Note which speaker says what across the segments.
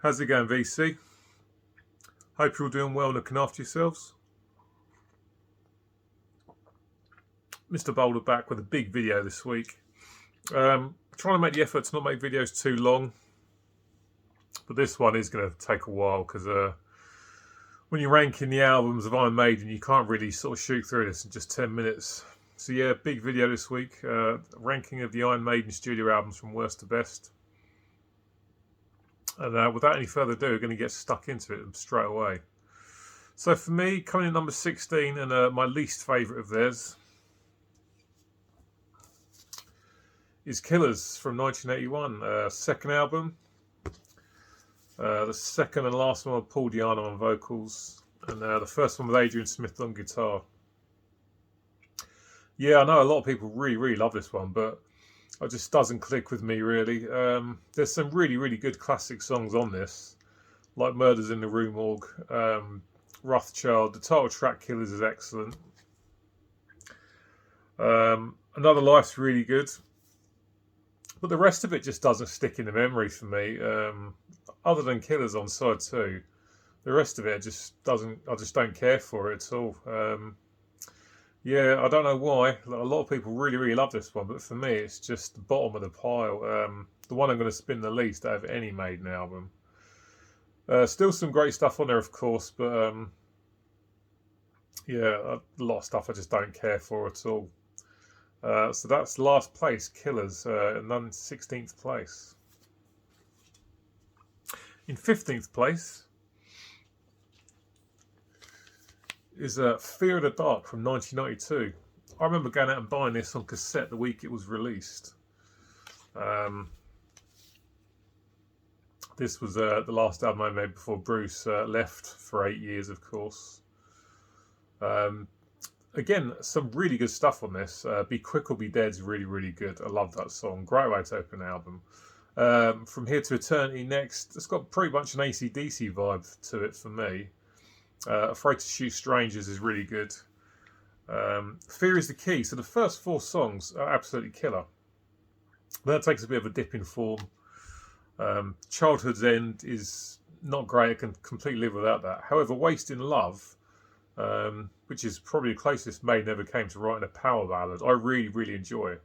Speaker 1: How's it going, VC? Hope you're all doing well, looking after yourselves. Mr. Boulder back with a big video this week. Trying to make the effort to not make videos too long, but this one is going to take a while because when you're ranking the albums of Iron Maiden, you can't really sort of shoot through this in just 10 minutes. So yeah, big video this week. Ranking of the Iron Maiden studio albums from worst to best. And without any further ado, we're going to get stuck into it straight away. So for me, coming in number 16 and my least favourite of theirs is Killers from 1981. Second album. The second and last one with Paul Di'Anno on vocals. And the first one with Adrian Smith on guitar. Yeah, I know a lot of people really love this one, but it just doesn't click with me really. There's some really good classic songs on this, like Murders in the Rue Morgue, Rothschild. The title track Killers is excellent. Another Life's really good, but the rest of it just doesn't stick in the memory for me. Other than Killers on side 2, the rest of it just doesn't. I just don't care for it at all. Yeah, I don't know why. A lot of people really love this one, but for me, it's just the bottom of the pile. The one I'm going to spin the least out of any Maiden album. Still some great stuff on there, of course, but yeah, a lot of stuff I just don't care for at all. So that's last place, Killers, and then 16th place. In 15th place is Fear of the Dark from 1992. I remember going out and buying this on cassette the week it was released. This was the last album I made before Bruce left for 8 years, of course. Again, some really good stuff on this. Be Quick or Be Dead's really good. I love that song. Great way to open an album. From Here to Eternity next, it's got pretty much an AC/DC vibe to it for me. Afraid to Shoot Strangers is really good. Fear is the Key. So the first 4 songs are absolutely killer. Then it takes a bit of a dip in form. Childhood's End is not great. I can completely live without that. However, Wasting Love, which is probably the closest Maiden ever came to writing a power ballad, I really enjoy.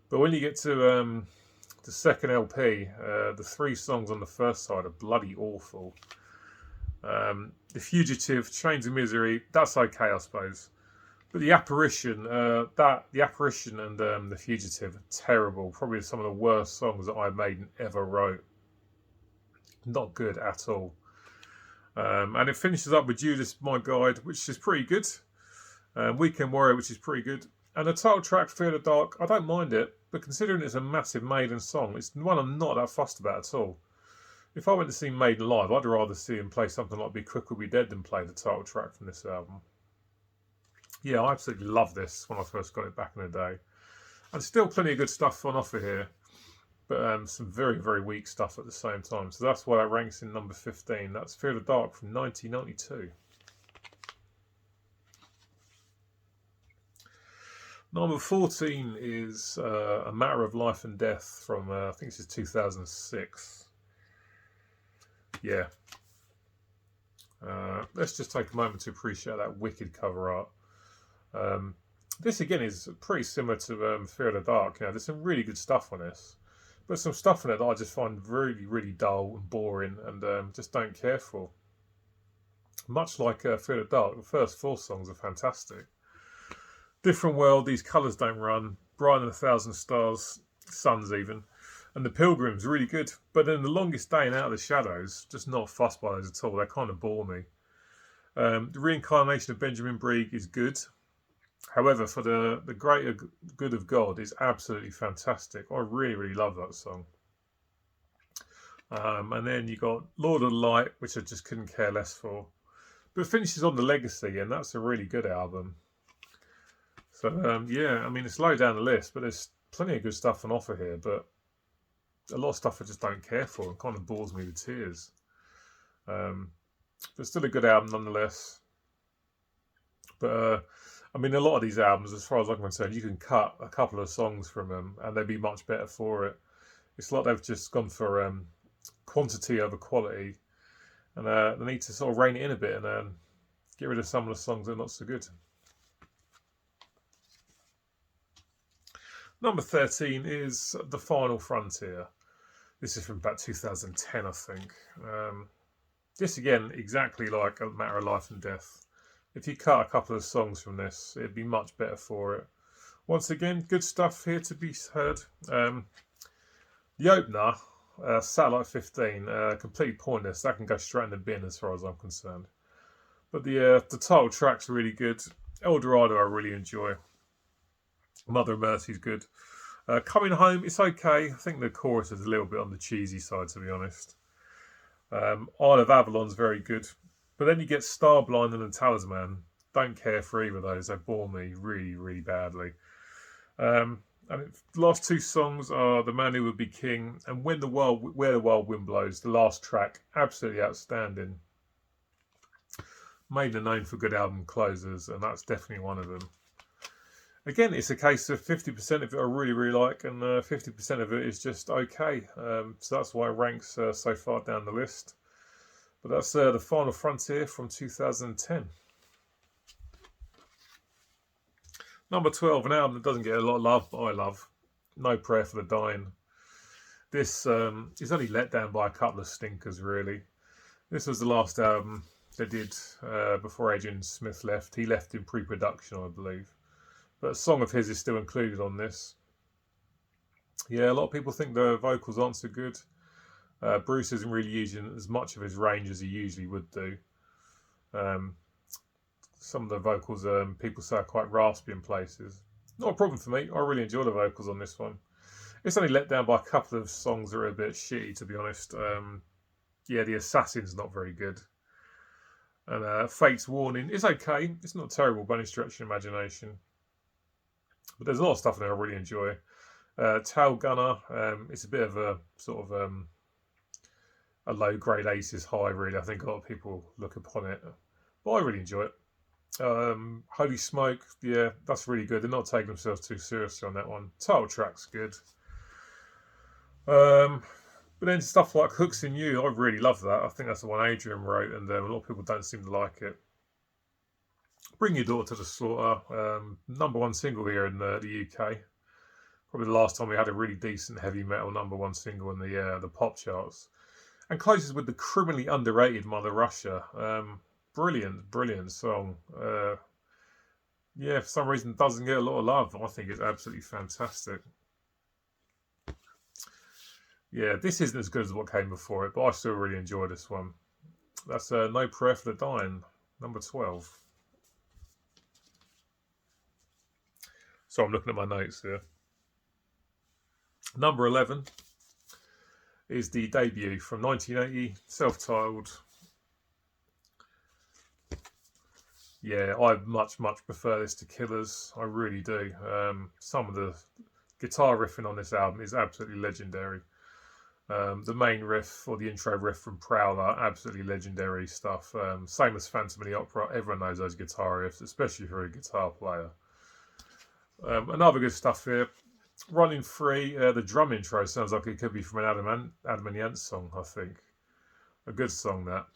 Speaker 1: But when you get to the second LP, the 3 songs on the first side are bloody awful. The Fugitive, Chains of Misery, that's okay, I suppose. But The Apparition, The Apparition and The Fugitive are terrible. Probably some of the worst songs that Iron Maiden ever wrote. Not good at all. And it finishes up with Judas, My Guide, which is pretty good. Weekend Warrior, which is pretty good. And the title track, Fear the Dark, I don't mind it, but considering it's a massive Maiden song, it's one I'm not that fussed about at all. If I went to see Maiden live, I'd rather see him play something like Be Quick or Be Dead than play the title track from this album. Yeah, I absolutely love this when I first got it back in the day. And still plenty of good stuff on offer here, but some very weak stuff at the same time. So that's why it ranks in number 15. That's Fear the Dark from 1992. Number 14 is A Matter of Life and Death from, I think this is 2006. Yeah. Let's just take a moment to appreciate that wicked cover art. This again is pretty similar to Fear of the Dark. You know, there's some really good stuff on this, but some stuff in it that I just find really dull and boring and just don't care for. Much like Fear of the Dark, the first 4 songs are fantastic. Different World, These Colours Don't Run, Brighter Than 1,000 Stars, Suns even, and The Pilgrims, really good. But then The Longest Day and Out of the Shadows, just not fussed by those at all. They kind of bore me. The Reincarnation of Benjamin Brieg is good. However, for the Greater Good of God is absolutely fantastic. I really love that song. And then you got Lord of the Light, which I just couldn't care less for. But it finishes on The Legacy, and that's a really good album. So, yeah, I mean, it's low down the list, but there's plenty of good stuff on offer here. But a lot of stuff I just don't care for and kind of bores me to tears. But still a good album nonetheless. But, I mean, a lot of these albums, as far as I'm concerned, you can cut a couple of songs from them and they'd be much better for it. It's like they've just gone for quantity over quality, and they need to sort of rein it in a bit and get rid of some of the songs that are not so good. Number 13 is The Final Frontier. This is from about 2010, I think. This again, exactly like A Matter of Life and Death. If you cut a couple of songs from this, it'd be much better for it. Once again, good stuff here to be heard. The opener, Satellite 15, completely pointless. That can go straight in the bin as far as I'm concerned. But the title track's really good. El Dorado I really enjoy. Mother of Mercy's good. Coming Home, it's okay. I think the chorus is a little bit on the cheesy side, to be honest. Isle of Avalon's very good. But then you get Starblind and Talisman. Don't care for either of those. They bore me really, really badly. And the last two songs are The Man Who Would Be King and Where the Wild Wind Blows, the last track. Absolutely outstanding. Maiden are known for good album closers, and that's definitely one of them. Again, it's a case of 50% of it I really, really like, and 50% of it is just okay. So that's why it ranks so far down the list. But that's The Final Frontier from 2010. Number 12, an album that doesn't get a lot of love, but I love. No Prayer for the Dying. This is only let down by a couple of stinkers, really. This was the last album they did before Adrian Smith left. He left in pre-production, I believe. But a song of his is still included on this. Yeah, a lot of people think the vocals aren't so good. Bruce isn't really using as much of his range as he usually would do. Some of the vocals, people say, are quite raspy in places. Not a problem for me. I really enjoy the vocals on this one. It's only let down by a couple of songs that are a bit shitty, to be honest. Yeah, The Assassin's not very good. And Fate's Warning is okay. It's not terrible by any stretch of imagination. But there's a lot of stuff in there I really enjoy. Tail Gunner, it's a bit of a sort of a low-grade Aces high, really. I think a lot of people look upon it. But I really enjoy it. Holy Smoke, yeah, that's really good. They're not taking themselves too seriously on that one. Title track's good. But then stuff like Hooks in You, I really love that. I think that's the one Adrian wrote, and a lot of people don't seem to like it. Bring Your Daughter to the Slaughter, number one single here in the UK. Probably the last time we had a really decent heavy metal number one single in the pop charts. And closes with the criminally underrated Mother Russia. Brilliant song. Yeah, for some reason doesn't get a lot of love. I think it's absolutely fantastic. Yeah, this isn't as good as what came before it, but I still really enjoy this one. That's No Prayer for the Dying, number 12. So I'm looking at my notes here. Number 11 is the debut from 1980, self-titled. Yeah, I much prefer this to Killers. I really do. Some of the guitar riffing on this album is absolutely legendary. The main riff, or the intro riff from Prowler, absolutely legendary stuff. Same as Phantom of the Opera. Everyone knows those guitar riffs, especially if you're a guitar player. Another good stuff here. Running Free, the drum intro sounds like it could be from an Adam and the Ants song, I think. A good song, that.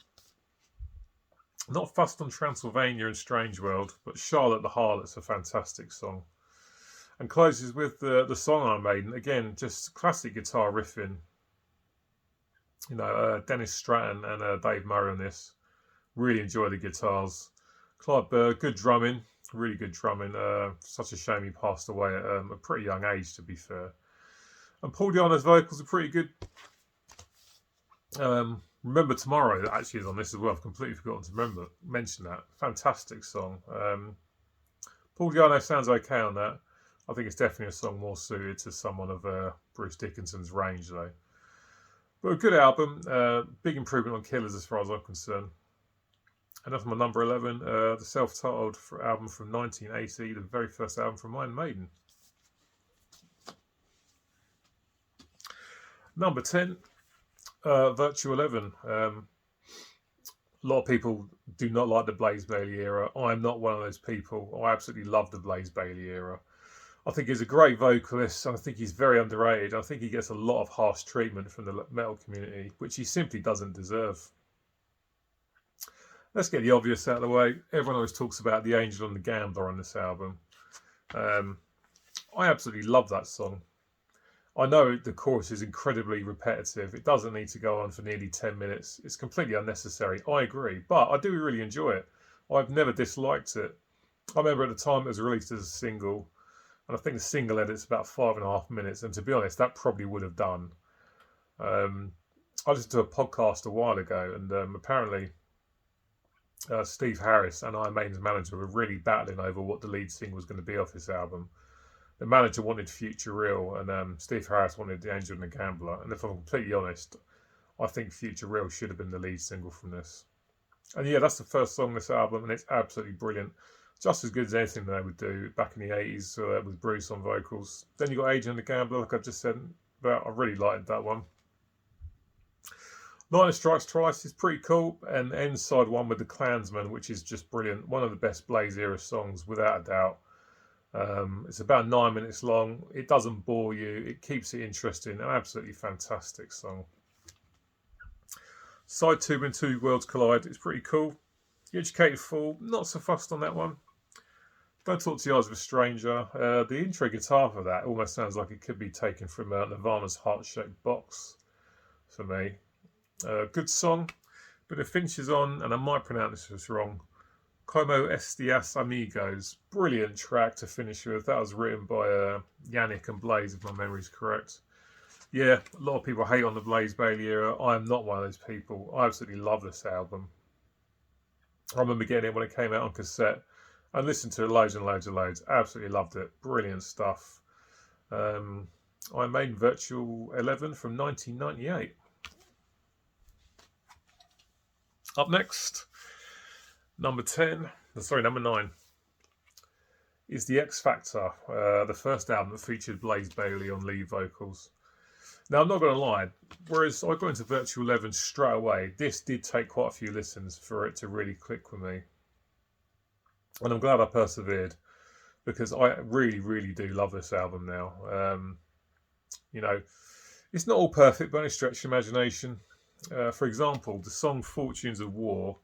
Speaker 1: Not Fussed on Transylvania and Strange World, but Charlotte the Harlot's a fantastic song. And closes with the song I Maiden. Again, just classic guitar riffing. You know, Dennis Stratton and Dave Murray on this. Really enjoy the guitars. Clive Burr, good drumming. Really good drumming. Such a shame he passed away at a pretty young age, to be fair. And Paul Di'Anno's vocals are pretty good. Remember Tomorrow, that actually is on this as well. I've completely forgotten to mention that. Fantastic song. Paul Di'Anno sounds okay on that. I think it's definitely a song more suited to someone of Bruce Dickinson's range, though. But a good album. Big improvement on Killers as far as I'm concerned. And that's my number 11, the self-titled album from 1980, the very first album from Iron Maiden. Number 10, Virtue 11. A lot of people do not like the Blaze Bayley era. I'm not one of those people. I absolutely love the Blaze Bayley era. I think he's a great vocalist, and I think he's very underrated. I think he gets a lot of harsh treatment from the metal community, which he simply doesn't deserve. Let's get the obvious out of the way. Everyone always talks about the Angel and the Gambler on this album. I absolutely love that song. I know the chorus is incredibly repetitive. It doesn't need to go on for nearly 10 minutes. It's completely unnecessary. I agree, but I do really enjoy it. I've never disliked it. I remember at the time it was released as a single, and I think the single edit's about 5.5 minutes. And to be honest, that probably would have done. I listened to a podcast a while ago, and apparently Steve Harris and Iron Maiden's manager were really battling over what the lead single was going to be off this album. The manager wanted Future Real, and Steve Harris wanted The Angel and the Gambler. And if I'm completely honest, I think Future Real should have been the lead single from this. And yeah, that's the first song on this album, and it's absolutely brilliant. Just as good as anything they would do back in the 80s with Bruce on vocals. Then you got Angel and the Gambler, like I just said about. I really liked that one. Lightning Strikes Twice is pretty cool, and ends side one with The Klansman, which is just brilliant. One of the best Blaze era songs, without a doubt. It's about 9 minutes long. It doesn't bore you. It keeps it interesting. An absolutely fantastic song. Side 2 When Two Worlds Collide is pretty cool. The Educated Fool, not so fussed on that one. Don't Talk to the Eyes of a Stranger. The intro guitar for that almost sounds like it could be taken from Nirvana's Heart-Shaped Box for me. Good song, but it finishes on, and I might pronounce this wrong, Como Estias Amigos. Brilliant track to finish with. That was written by Yannick and Blaze, if my memory's correct. Yeah, a lot of people hate on the Blaze Bailey era. I am not one of those people. I absolutely love this album. I remember getting it when it came out on cassette and listened to it loads and loads and loads. Absolutely loved it. Brilliant stuff. I made Virtual 11 from 1998. Up next, number 9, is The X Factor, the first album that featured Blaze Bailey on lead vocals. Now, I'm not going to lie, whereas I got into Virtual 11 straight away, this did take quite a few listens for it to really click with me. And I'm glad I persevered, because I really, really do love this album now. It's not all perfect by any stretch of imagination. For example, the song Fortunes of War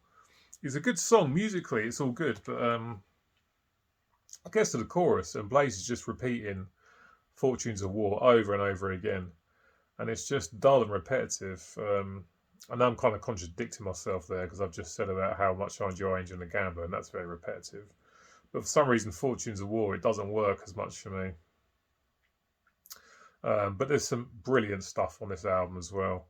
Speaker 1: is a good song musically, it's all good, but I guess to the chorus, and Blaze is just repeating Fortunes of War over and over again, and it's just dull and repetitive. I know I'm kind of contradicting myself there, because I've just said about how much I enjoy Angel and the Gambler, and that's very repetitive, but for some reason Fortunes of War, it doesn't work as much for me. But there's some brilliant stuff on this album as well.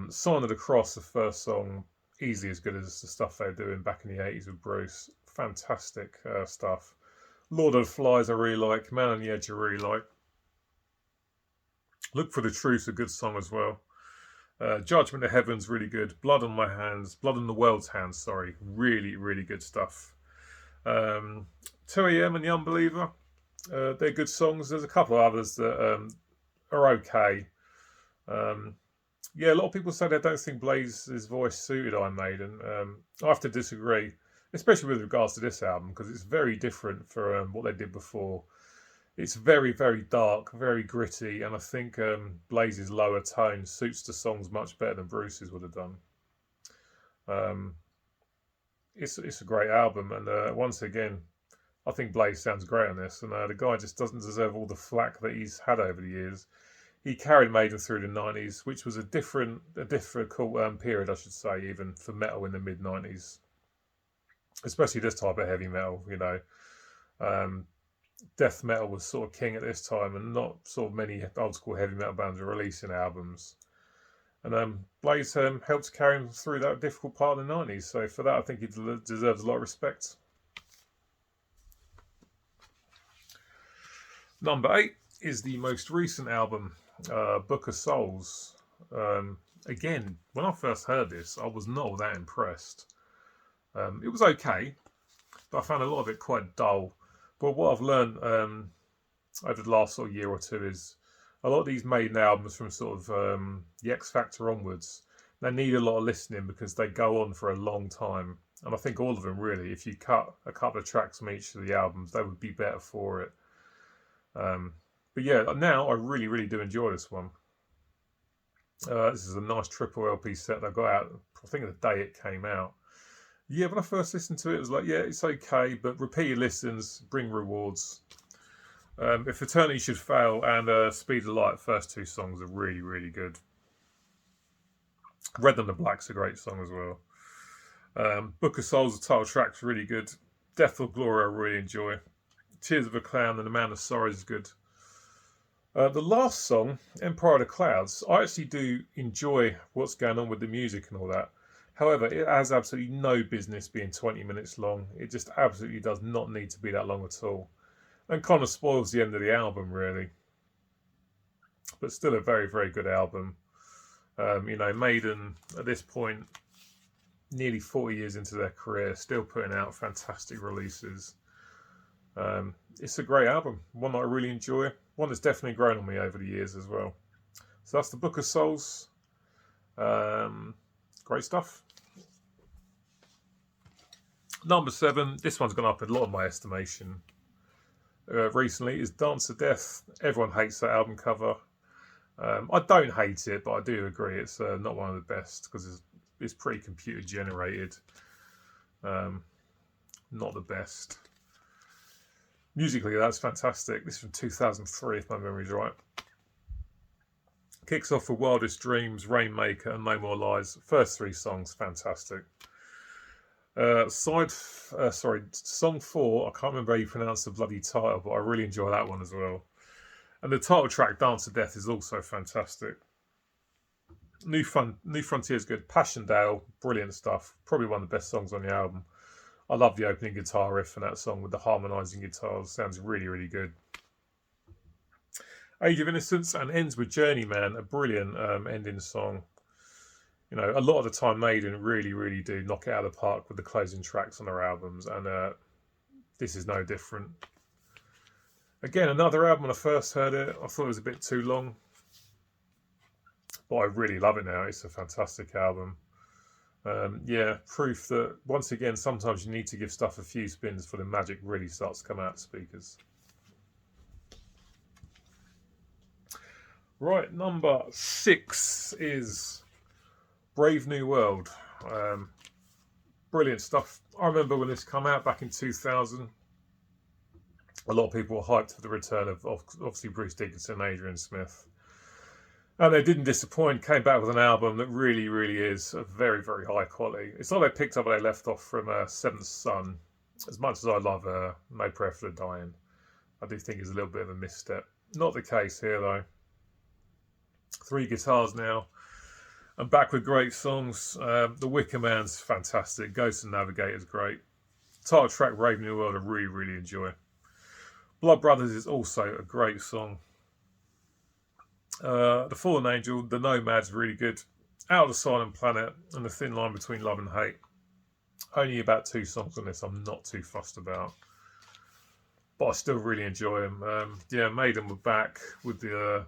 Speaker 1: Sign of the Cross, the first song, easily as good as the stuff they were doing back in the 80s with Bruce. Fantastic stuff. Lord of the Flies I really like. Man on the Edge I really like. Look for the Truth, a good song as well. Judgment of Heaven's really good. Blood on the World's Hands, sorry. Really, really good stuff. 2 AM and The Unbeliever, they're good songs. There's a couple of others that are okay. Yeah, a lot of people say they don't think Blaze's voice suited Iron Maiden. I have to disagree, especially with regards to this album, because it's very different from what they did before. It's very, very dark, very gritty, and I think Blaze's lower tone suits the songs much better than Bruce's would have done. It's a great album, and once again, I think Blaze sounds great on this, and the guy just doesn't deserve all the flack that he's had over the years. He carried Maiden through the 90s, which was a difficult period, I should say, even for metal in the mid-90s. Especially this type of heavy metal, Death metal was sort of king at this time, and not sort of many old-school heavy metal bands were releasing albums. And Blaze helped carry him through that difficult part of the 90s, so for that I think he deserves a lot of respect. Number 8 is the most recent album, Book of Souls. Again, when I first heard this, I was not that impressed. It was okay, but I found a lot of it quite dull. But what I've learned over the last sort of year or two is a lot of these Maiden albums from sort of the X Factor onwards, they need a lot of listening because they go on for a long time. And I think all of them really, if you cut a couple of tracks from each of the albums, they would be better for it. But yeah, now I really do enjoy this one. This is a nice triple LP set that I got out, I think the day it came out. Yeah, when I first listened to it, it was like, yeah, it's okay, but repeated listens bring rewards. If Eternity Should Fail and Speed of Light, first two songs are really good. Red and the Black's a great song as well. Book of Souls, the title track's really good. Death of Glory, I really enjoy. Tears of a Clown and The Man of Sorrows is good. The last song, Empire of the Clouds, I actually do enjoy what's going on with the music and all that. However, it has absolutely no business being 20 minutes long. It just absolutely does not need to be that long at all. And kind of spoils the end of the album, really. But still a very good album. Maiden, at this point, nearly 40 years into their career, still putting out fantastic releases. It's a great album, one that I really enjoy, one that's definitely grown on me over the years as well. So that's the Book of Souls. Great stuff. Number 7, this one's gone up a lot in my estimation recently, is Dance to Death. Everyone hates that album cover. I don't hate it, but I do agree it's not one of the best because it's pretty computer generated. Not the best. Musically, that's fantastic. This is from 2003, if my memory's right. Kicks off with Wildest Dreams, Rainmaker, and No More Lies. First 3 songs, fantastic. Song 4, I can't remember how you pronounce the bloody title, but I really enjoy that one as well. And the title track, Dance to Death, is also fantastic. New Frontier is good. Passchendaele, brilliant stuff. Probably one of the best songs on the album. I love the opening guitar riff in that song with the harmonising guitars. Sounds really good. Age of Innocence and ends with Journeyman, a brilliant ending song. You know, a lot of the time Maiden really do knock it out of the park with the closing tracks on their albums, and this is no different. Again, another album when I first heard it, I thought it was a bit too long, but I really love it now. It's a fantastic album. Proof that, once again, sometimes you need to give stuff a few spins for the magic really starts to come out of speakers. Right, number 6 is Brave New World. Brilliant stuff. I remember when this came out back in 2000, a lot of people were hyped for the return of obviously Bruce Dickinson and Adrian Smith. And they didn't disappoint, came back with an album that really is of very high quality. It's like they picked up where they left off from Seventh Son. As much as I love No Prayer for the Dying, I do think it's a little bit of a misstep. Not the case here, though. 3 guitars now. And back with great songs. The Wicker Man's fantastic. Ghost and Navigator's great. Title track, Brave New World, I really enjoy. Blood Brothers is also a great song. The Fallen Angel, The Nomad's really good. Out of the Silent Planet and The Thin Line Between Love and Hate. Only about 2 songs on this I'm not too fussed about, but I still really enjoy them. Maiden were back with the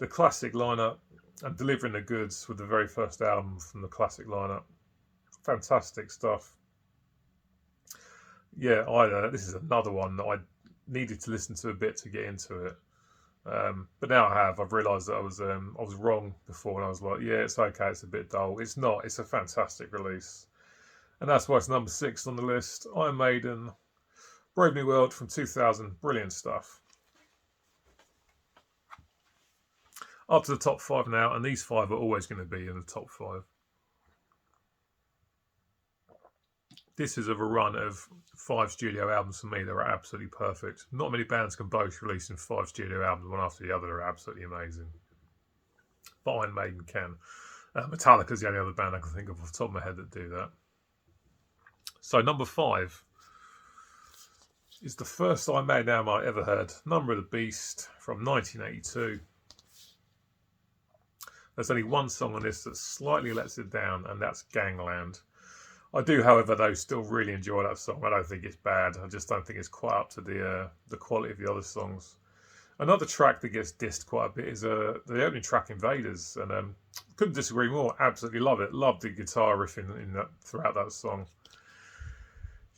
Speaker 1: classic lineup and delivering the goods with the very first album from the classic lineup. Fantastic stuff. Yeah, this is another one that I needed to listen to a bit to get into it. But now I've realised that I was wrong before, and I was like, yeah, it's okay, it's a bit dull. It's not, it's a fantastic release. And that's why it's number 6 on the list. Iron Maiden, Brave New World from 2000, brilliant stuff. Up to the top 5 now, and these 5 are always going to be in the top 5. This is of a run of 5 studio albums for me that are absolutely perfect. Not many bands can both release in 5 studio albums, one after the other. They're absolutely amazing. But Iron Maiden can. Metallica's the only other band I can think of off the top of my head that do that. So number 5 is the first Iron Maiden album I ever heard. Number of the Beast from 1982. There's only one song on this that slightly lets it down, and that's Gangland. I do, however, though, still really enjoy that song. I don't think it's bad. I just don't think it's quite up to the quality of the other songs. Another track that gets dissed quite a bit is the opening track, Invaders, and couldn't disagree more. Absolutely love it. Love the guitar riff in that throughout that song.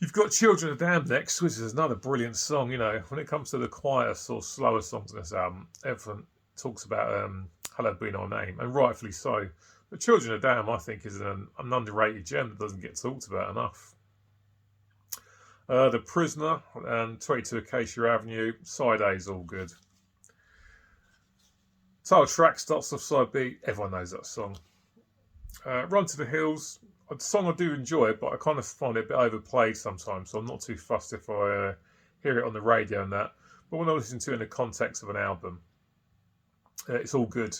Speaker 1: You've got Children of Damn next, which is another brilliant song. You know, when it comes to the quieter, sort of slower songs on this album, everyone talks about Hello Be Our Name, and rightfully so. But Children of Damn, I think, is an underrated gem that doesn't get talked about enough. The Prisoner and 22 Acacia Avenue, side A is all good. Title track starts off side B, everyone knows that song. Run to the Hills, a song I do enjoy, but I kind of find it a bit overplayed sometimes, so I'm not too fussed if I hear it on the radio and that. But when I listen to it in the context of an album, it's all good.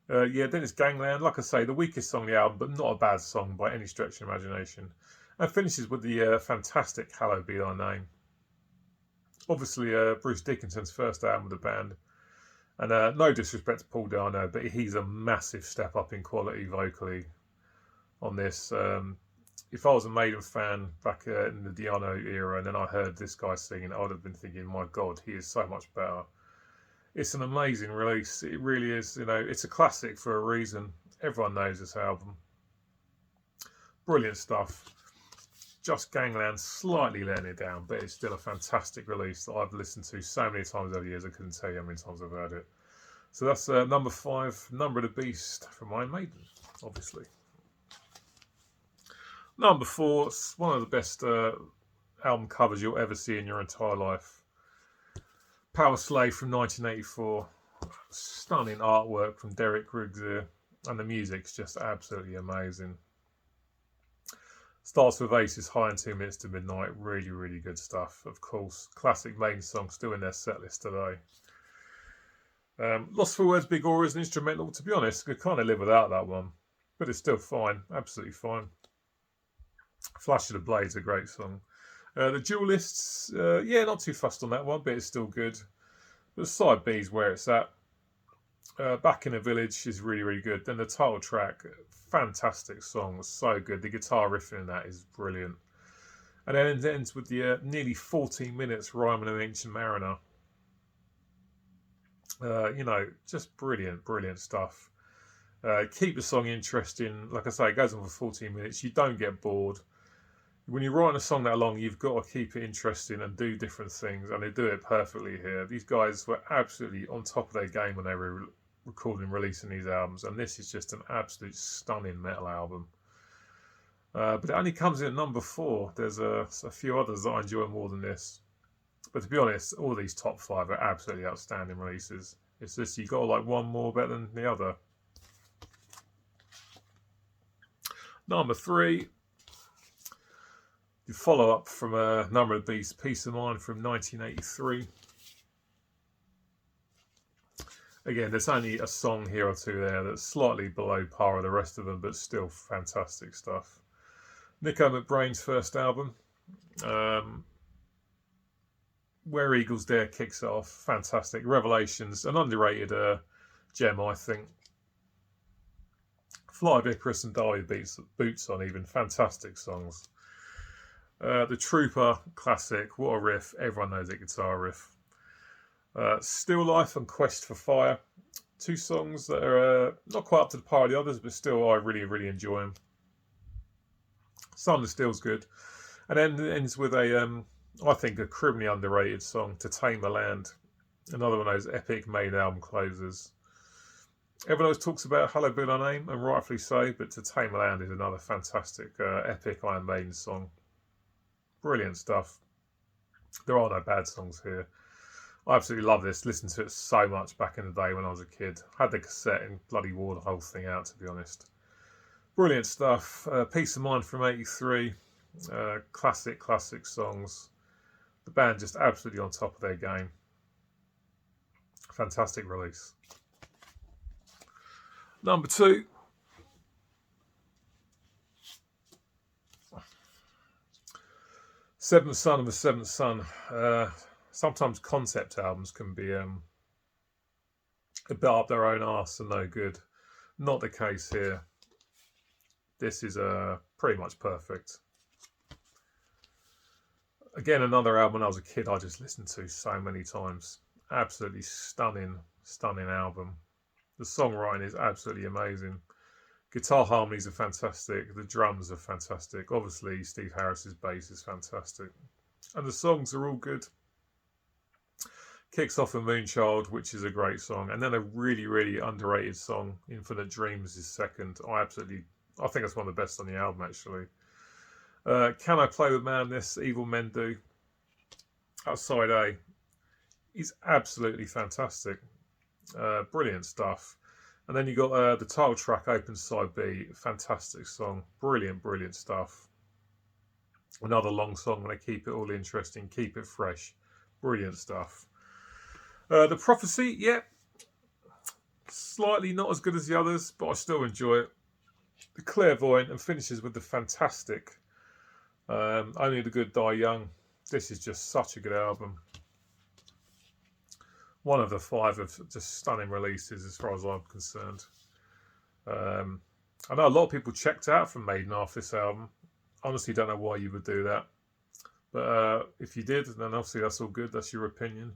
Speaker 1: Then it's Gangland, like I say, the weakest song on the album, but not a bad song by any stretch of imagination. And finishes with the fantastic Hello Be Thy Name. Obviously, Bruce Dickinson's first album with the band. And no disrespect to Paul Dano, but he's a massive step up in quality vocally on this. If I was a Maiden fan back in the Diano era and then I heard this guy singing, I would have been thinking, my God, he is so much better. It's an amazing release. It really is. You know, it's a classic for a reason. Everyone knows this album. Brilliant stuff. Just Gangland slightly letting it down, but it's still a fantastic release that I've listened to so many times over the years I couldn't tell you how many times I've heard it. So that's number 5, Number of the Beast from Iron Maiden, obviously. Number 4, it's one of the best album covers you'll ever see in your entire life. Power Slave from 1984. Stunning artwork from Derek Riggs here, and the music's just absolutely amazing. Starts with Ace's High in 2 Minutes to Midnight. Really, really good stuff. Of course, classic Maiden song still in their set list today. Lost for Words, Big Aura is an instrumental. To be honest, I could kind of live without that one, but it's still fine. Absolutely fine. Flash of the Blade's a great song. The Duelists, not too fussed on that one, but it's still good. But side B is where it's at. Back in the Village is really, really good. Then the title track, fantastic song, so good. The guitar riffing in that is brilliant. And then it ends with the nearly 14 minutes Ryman and Ancient Mariner. Just brilliant, brilliant stuff. Keep the song interesting. Like I say, it goes on for 14 minutes. You don't get bored. When you're writing a song that long, you've got to keep it interesting and do different things, and they do it perfectly here. These guys were absolutely on top of their game when they were recording and releasing these albums, and this is just an absolute stunning metal album. But it only comes in at number 4. There's a few others that I enjoy more than this. But to be honest, all these top 5 are absolutely outstanding releases. It's just you've got to like one more better than the other. Number 3. The follow-up from Number of the Beast, Peace of Mind from 1983. Again, there's only a song here or two there that's slightly below par with the rest of them, but still fantastic stuff. Nico McBrain's first album. Where Eagles Dare kicks it off. Fantastic. Revelations, an underrated gem, I think. Fly of Icarus and Darby Boots on even. Fantastic songs. The Trooper, classic. What a riff. Everyone knows that guitar riff. Still Life and Quest for Fire. 2 songs that are not quite up to the par of the others, but still I really, really enjoy them. Son of Steel's good. And then it ends with I think, a criminally underrated song, To Tame the Land. Another one of those epic Maiden album closers. Everyone always talks about Hello Be Thy Name, and rightfully so, but To Tame the Land is another fantastic, epic Iron Maiden song. Brilliant stuff. There are no bad songs here. I absolutely love this. Listened to it so much back in the day when I was a kid. Had the cassette and bloody wore the whole thing out, to be honest. Brilliant stuff. Peace of Mind from 83. Classic songs. The band just absolutely on top of their game. Fantastic release. Number 2. Seventh Son of the Seventh Son. Sometimes concept albums can be a bit up their own arse and no good. Not the case here. This is pretty much perfect. Again, another album when I was a kid I just listened to so many times. Absolutely stunning album. The songwriting is absolutely amazing. Guitar harmonies are fantastic. The drums are fantastic. Obviously, Steve Harris's bass is fantastic. And the songs are all good. Kicks off with Moonchild, which is a great song. And then a really, really underrated song, Infinite Dreams, is second. I think that's one of the best on the album, actually. Can I Play with Madness? Evil Men Do. Outside A is absolutely fantastic. Brilliant stuff. And then you got the title track, Open Side B. Fantastic song. Brilliant, brilliant stuff. Another long song, and they keep it all interesting, keep it fresh. Brilliant stuff. The Prophecy, yeah. Slightly not as good as the others, but I still enjoy it. The Clairvoyant, and finishes with the fantastic Only the Good Die Young. This is just such a good album. One of the 5 of just stunning releases as far as I'm concerned. I know a lot of people checked out from Maiden after this album. Honestly, don't know why you would do that. But if you did, then obviously that's all good. That's your opinion.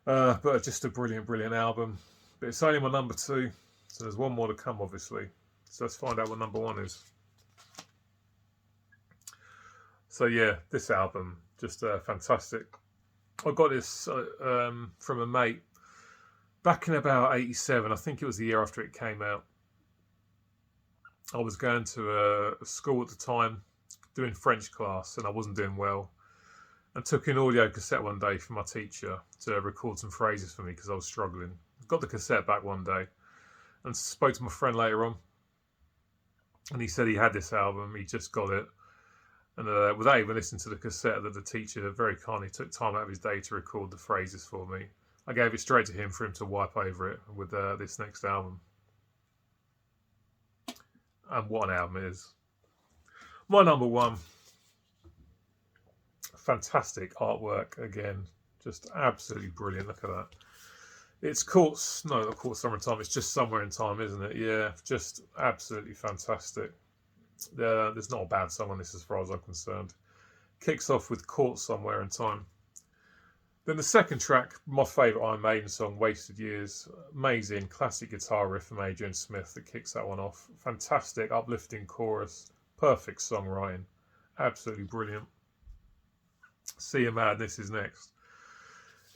Speaker 1: But just a brilliant, brilliant album. But it's only my number 2. So there's one more to come, obviously. So let's find out what number 1 is. So yeah, this album, just fantastic. I got this from a mate back in about 87. I think it was the year after it came out. I was going to a school at the time, doing French class, and I wasn't doing well. And took an audio cassette one day from my teacher to record some phrases for me because I was struggling. Got the cassette back one day and spoke to my friend later on. And he said he had this album, he just got it. And without even listening to the cassette, that the teacher very kindly took time out of his day to record the phrases for me. I gave it straight to him for him to wipe over it with this next album. And what an album it is. My number 1. Fantastic artwork again. Just absolutely brilliant. Look at that. It's not Caught Summertime. It's just Somewhere in Time, isn't it? Yeah, just absolutely fantastic. There's not a bad song on this as far as I'm concerned. Kicks off with Caught Somewhere in Time. Then the second track, my favourite Iron Maiden song, Wasted Years. Amazing classic guitar riff from Adrian Smith that kicks that one off. Fantastic uplifting chorus. Perfect songwriting. Absolutely brilliant. Sea of Madness is next.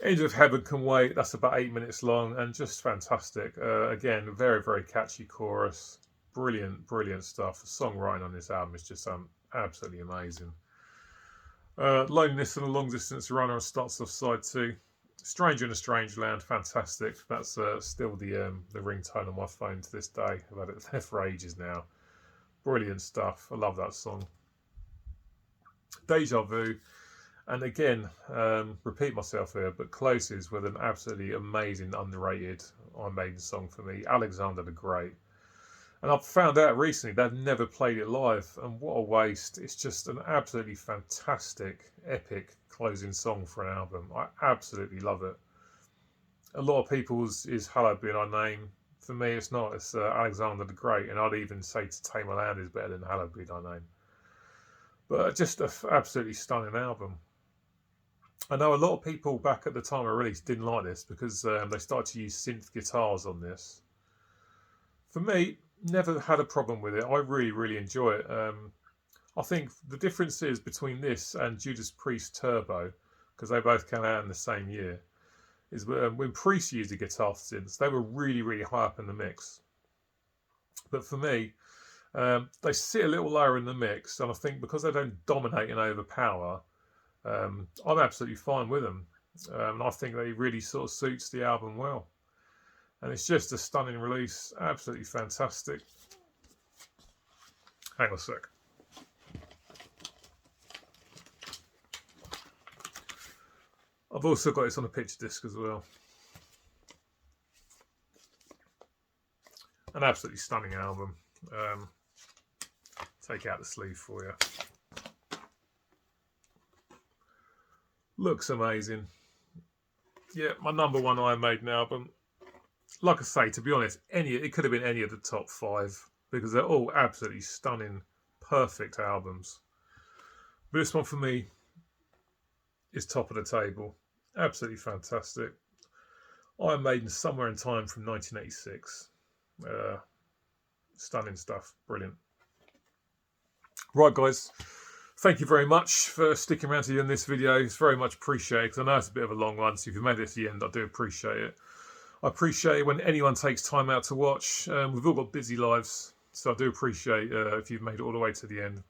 Speaker 1: Angel of Heaven Can Wait. That's about 8 minutes long and just fantastic. Again, very, very catchy chorus. Brilliant, brilliant stuff. The songwriting on this album is just absolutely amazing. Loneliness and a Long Distance Runner starts off side 2. Stranger in a Strange Land, fantastic. That's still the ringtone on my phone to this day. I've had it there for ages now. Brilliant stuff. I love that song. Deja Vu. And again, repeat myself here, but closes with an absolutely amazing, underrated Iron Maiden song for me, Alexander the Great. And I've found out recently they've never played it live, and what a waste. It's just an absolutely fantastic, epic closing song for an album. I absolutely love it. A lot of people's is Hallowed Be Thy Name. For me, it's not. It's Alexander the Great, and I'd even say To Tame My Land is better than Hallowed Be Thy Name. But just an absolutely stunning album. I know a lot of people back at the time of release didn't like this because they started to use synth guitars on this. For me, never had a problem with it. I really, really enjoy it. I think the difference is between this and Judas Priest Turbo, because they both came out in the same year, is when Priest used the guitar synths, they were really, really high up in the mix. But for me, they sit a little lower in the mix, and I think because they don't dominate and overpower, I'm absolutely fine with them. And I think they really sort of suits the album well. And it's just a stunning release. Absolutely fantastic. Hang on a sec. I've also got this on a picture disc as well. An absolutely stunning album. Take out the sleeve for you. Looks amazing. Yeah, my number 1 Iron Maiden album. Like I say, to be honest, it could have been any of the top 5 because they're all absolutely stunning, perfect albums. But this one for me is top of the table. Absolutely fantastic. Iron Maiden Somewhere in Time from 1986. Stunning stuff. Brilliant. Right, guys. Thank you very much for sticking around to the end of this video. It's very much appreciated, because I know it's a bit of a long one, so if you've made it to the end, I do appreciate it. I appreciate when anyone takes time out to watch. We've all got busy lives, so I do appreciate if you've made it all the way to the end.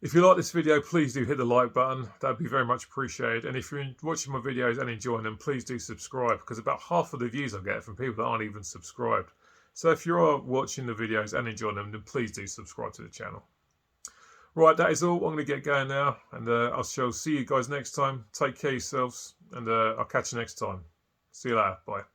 Speaker 1: If you like this video, please do hit the like button. That'd be very much appreciated. And if you're watching my videos and enjoying them, please do subscribe, because about half of the views I get are from people that aren't even subscribed. So if you are watching the videos and enjoying them, then please do subscribe to the channel. Right, that is all. I'm going to get going now, and I shall see you guys next time. Take care of yourselves, and I'll catch you next time. See you later. Bye.